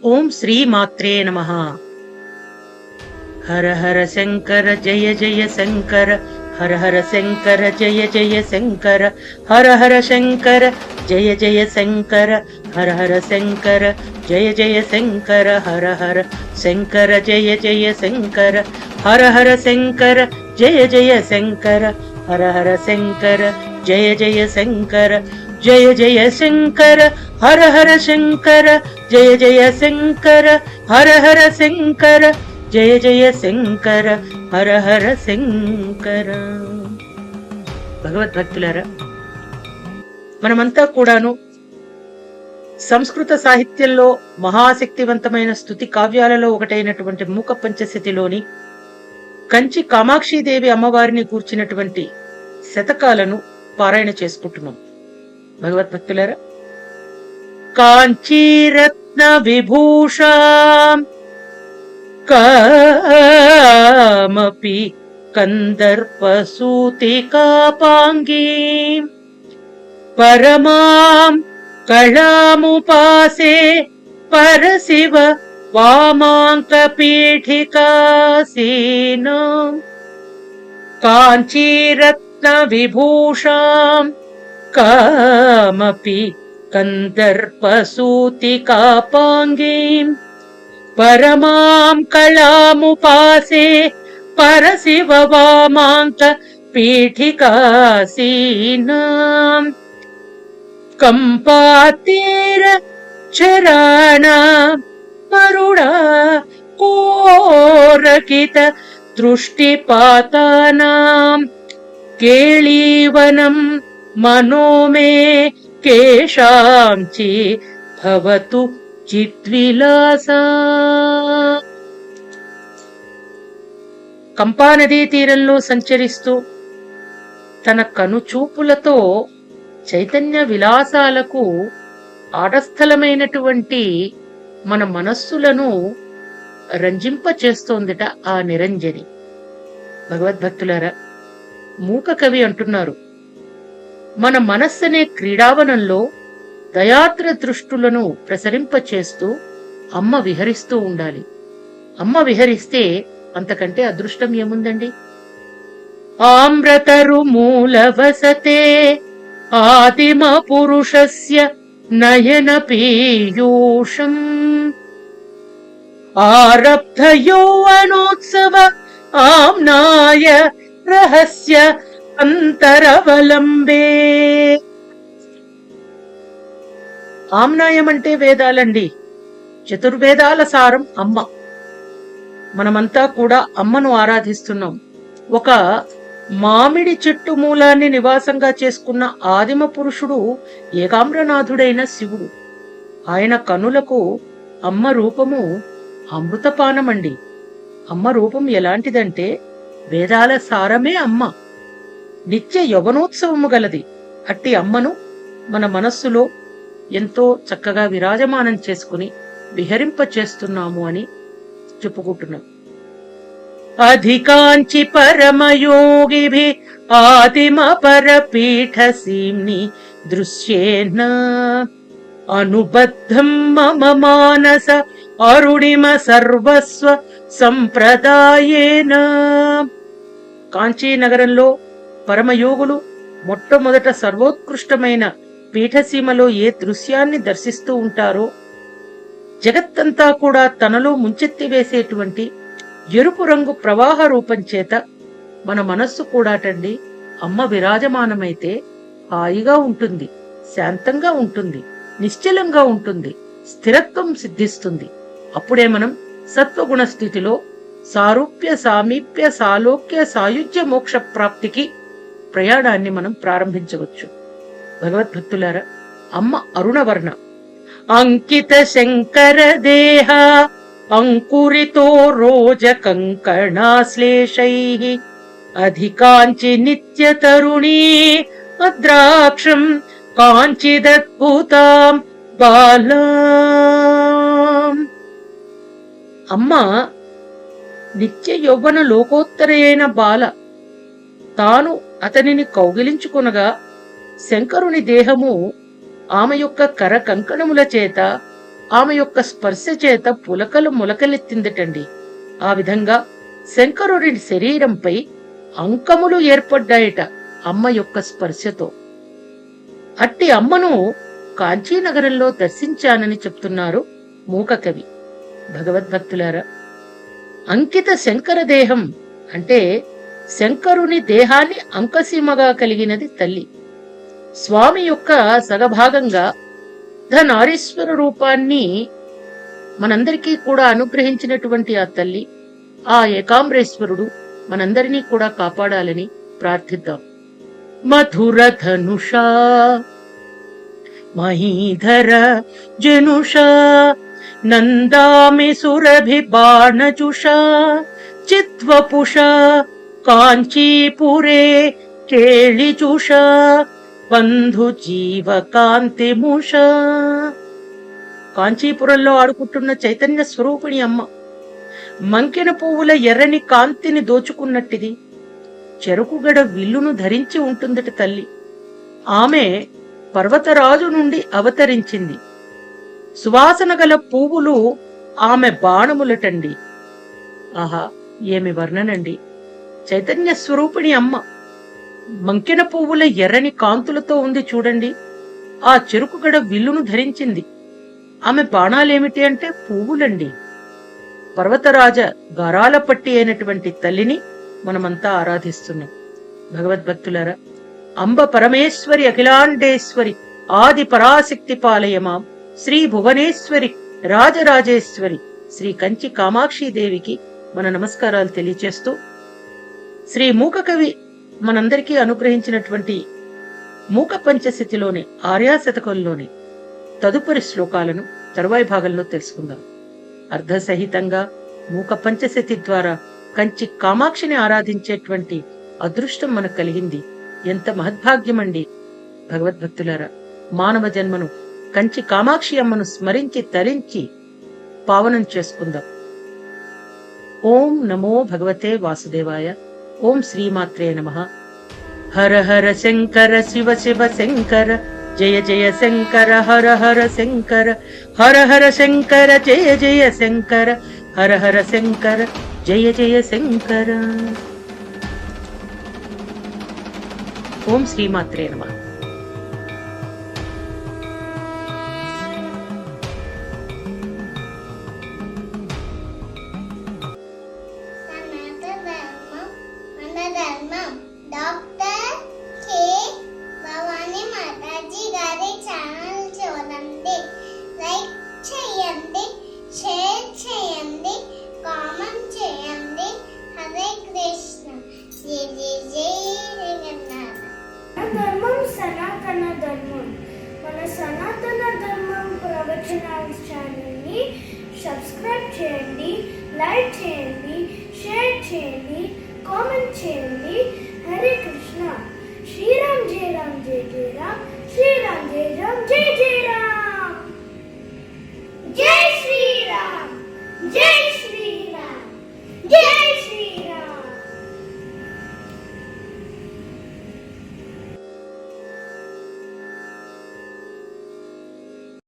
ఓం శ్రీ మాత్రే నమః. హర హర శంకర జయ జయ శంకర, హర హర శంకర జయ జయ శంకర, హర హర శంకర జయ జయ శంకర, హర హర శంకర జయ జయ శంకర, హర హర శంకర జయ జయ శంకర, హర హర శంకర జయ జయ శంకర, హర హర శంకర జయ జయ శంకర, జయ జయ శంకర, హర హర శంకర జయ జయ శంకర, హర హర శంకర జయ జయ శంకర, హర హర శంకర. భగవద్భక్తులారా, మనమంతా కూడాను సంస్కృత సాహిత్యంలో మహాశక్తివంతమైన స్తుతి కావ్యాలలో ఒకటైనటువంటి మూక పంచశతిలోని కంచి కామాక్షీదేవి అమ్మవారిని కూర్చినటువంటి శతకాలను పారాయణ చేసుకుంటున్నాం. భగవద్భక్తులారా, కాంచీరత్న విభూషా కామపి కందర్పసూతికాపాంగీ పరమాం కళాముపాసే పరశివ వామాంకపీఠికాసీనా కాంచీరత్న విభూషాం కామపి కందర్పసూతికాపాంగీం పరమాం కళాముపాసే పరశివ వామాంక పీఠికాసీనాం కంపాతీర చరాణా మరుడా కోరకిత దృష్టిపాతానాం కేళీవనం మనోమే కేశాంచి భవతు చిద్విలాసా. కంపానదీ తీరంలో సంచరిస్తూ తన కనుచూపులతో చైతన్య విలాసాలకు ఆటస్థలమైనటువంటి మన మనస్సులను రంజింపచేస్తోందిట ఆ నిరంజని. భగవద్భక్తులారా, మూక కవి అంటున్నారు, మన మనస్సనే క్రీడావనంలో దయాత్ర దృష్టులను ప్రసరింపచేస్తూ అమ్మ విహరిస్తూ ఉండాలి. అమ్మ విహరిస్తే అంతకంటే అదృష్టం ఏముందండి? ఆమ్రతరు మూల వసతే ఆదిమ పురుషస్య నయన పీయూషం ఆరబ్ధ యౌవనోత్సవ ఆమ్నాయ రహస్య అంతరవలంబే. ఆమ్నాయం అంటే వేదాలండి. చతుర్వేదాల సారం అమ్మ. మనమంతా కూడా అమ్మను ఆరాధిస్తున్నాం. ఒక మామిడి చెట్టు మూలాన్ని నివాసంగా చేసుకున్న ఆదిమ పురుషుడు ఏకామ్రనాథుడైన శివుడు. ఆయన కనులకు అమ్మ రూపము అమృతపానమండి. అమ్మ రూపం ఎలాంటిదంటే వేదాల సారమే అమ్మ. నిత్య యవనోత్సవము గలది. అట్టి అమ్మను మన మనస్సులో ఎంతో చక్కగా విరాజమానం చేసుకుని విహరింప చేస్తున్నాము అని చెప్పుకుంటున్నాం. అధికాంచి పరమయోగిభి ఆదిమ పరపీఠ సీమ్ని దృశ్యేన అనుబద్ధం మమ మానస అరుణిమ సర్వస్వ సంప్రదాయేన. కాంచీ నగరంలో పరమయోగులు మొట్టమొదట సర్వోత్కృష్టమైన పీఠసీమలో ఏ దృశ్యాన్ని దర్శిస్తూ ఉంటారో, జగత్తంతా కూడా తనలో ముంచెత్తి వేసేటువంటి ఎరుపు రంగు ప్రవాహ రూపం చేత మన మనస్సు కూడాటండి అమ్మ విరాజమానమైతే హాయిగా ఉంటుంది, శాంతంగా ఉంటుంది, నిశ్చలంగా ఉంటుంది, స్థిరత్వం సిద్ధిస్తుంది. అప్పుడే మనం సత్వగుణ స్థితిలో సారూప్య సామీప్య సాలోక్య సాయుజ్య మోక్ష ప్రాప్తికి ప్రయాణాన్ని మనం ప్రారంభించవచ్చు. భగవద్భక్తులారా, అమ్మ అరుణవర్ణ అంకిత శంకర దేహ అంకురితో రోజ కంకణాశ్లేషైః అధికాంచి నిత్య తరుణీ అద్రాక్షం కాంచిదద్భుతాం బాలాం. అమ్మ నిత్య యౌవన లోకోత్తరైన బాల. తాను అతనిని కౌగిలించుకొనగా శంకరుని దేహము ఆమె యొక్క కర కంకణముల చేత ఆమె యొక్క స్పర్శ చేత పులకలు ములకలెత్తిందటండి. ఆ విధంగా శంకరుడి శరీరంపై అంకములు ఏర్పడ్డాయట అమ్మ యొక్క స్పర్శతో. అట్టి అమ్మను కాంచీనగరంలో దర్శించానని చెప్తున్నారు మూకకవి. భగవద్భక్తులారా, అంకిత శంకర దేహం అంటే శంకరుని దేహాన్ని అంకసీమగా కలిగినది తల్లి. స్వామి యొక్క సగభాగంగా నారీశ్వర రూపాన్ని మనందరికీ కూడా అనుగ్రహించినటువంటి ఆ తల్లి, ఆ ఏకాంబరేశ్వరుడు మనందరినీ కూడా కాపాడాలని ప్రార్థిద్దాం. మధుర ధనుషా మహీధర జనుషా నందామి సురభి బాణజుషా చిత్వపుషా కాంచీపురే కేళిజుషా బంధు జీవ కాంతిముష. కాంచీపురంలో ఆడుకుంటున్న చైతన్య స్వరూపిణి అమ్మ మంకెన పువ్వుల ఎర్రని కాంతిని దోచుకున్నట్టిది చెరుకుగడ విల్లును ధరించి ఉంటుందట తల్లి. ఆమె పర్వతరాజు నుండి అవతరించింది. సువాసన గల పువ్వులు ఆమె బాణములటండి. ఆహా, ఏమి వర్ణనండి! చైతన్య స్వరూపిణి అమ్మ మంకెన పువ్వుల ఎర్రని కాంతులతో ఉంది చూడండి. ఆ చెరుకుగడ విల్లును ధరించింది. ఆమె బాణాలేమిటి అంటే పువ్వులండి. పర్వతరాజ గారాల పట్టి అయినటువంటి తల్లిని మనమంతా ఆరాధిస్తున్నాం. భగవద్భక్తులారా, అంబ పరమేశ్వరి అఖిలాండేశ్వరి ఆది పరాశక్తి పాలయమాం శ్రీ భువనేశ్వరి రాజరాజేశ్వరి శ్రీ కంచి కామాక్షిదేవికి మన నమస్కారాలు తెలియచేస్తూ, శ్రీ మూకకవి మనందరికీ అనుగ్రహించినటువంటి మూక పంచశతిలోని ఆర్యాశతకంలోని తదుపరి శ్లోకాలను తరువాయి భాగంలో తెలుసుకుందాం. అర్ధసహితంగా మూక పంచశతి ద్వారా కంచి కామాక్షిని ఆరాధించేటువంటి అదృష్టం మనకు కలిగింది. ఎంత మహద్భాగ్యమండి! భగవద్భక్తులారా, మానవ జన్మను కంచి కామాక్షి అమ్మను స్మరించి తరించి పావనం చేసుకుందాం. ఓం నమో భగవతే వాసుదేవాయ. ఓం శ్రీమాత్రే నమః. హర హర శంకర శివ శివ శంకర జయ జయ శంకర హర హర శంకర హర హర శంకర జయ జయ శంకర హర హర శంకర జయ జయ శంకర. ఓం శ్రీమాత్రే నమః. డాక్టర్ కే భవానీ మాతాజీ గారి ఛానల్ చూడండి, లైక్ చేయండి, షేర్ చేయండి, కామెంట్ చేయండి. హరే కృష్ణ. జై జై జై జగన్నాథ. ధర్మం సనాతన ధర్మం. మన సనాతన ధర్మం ప్రవచనాల ఛానల్ని సబ్స్క్రైబ్ చేయండి, లైక్ చేయండి, షేర్ చేయండి, కామెంట్ చేయండి. హరే కృష్ణ. శ్రీరామ్ జయ రామ్ జయ జయ రామ్, శ్రీరామ్ జయ రామ్ జయ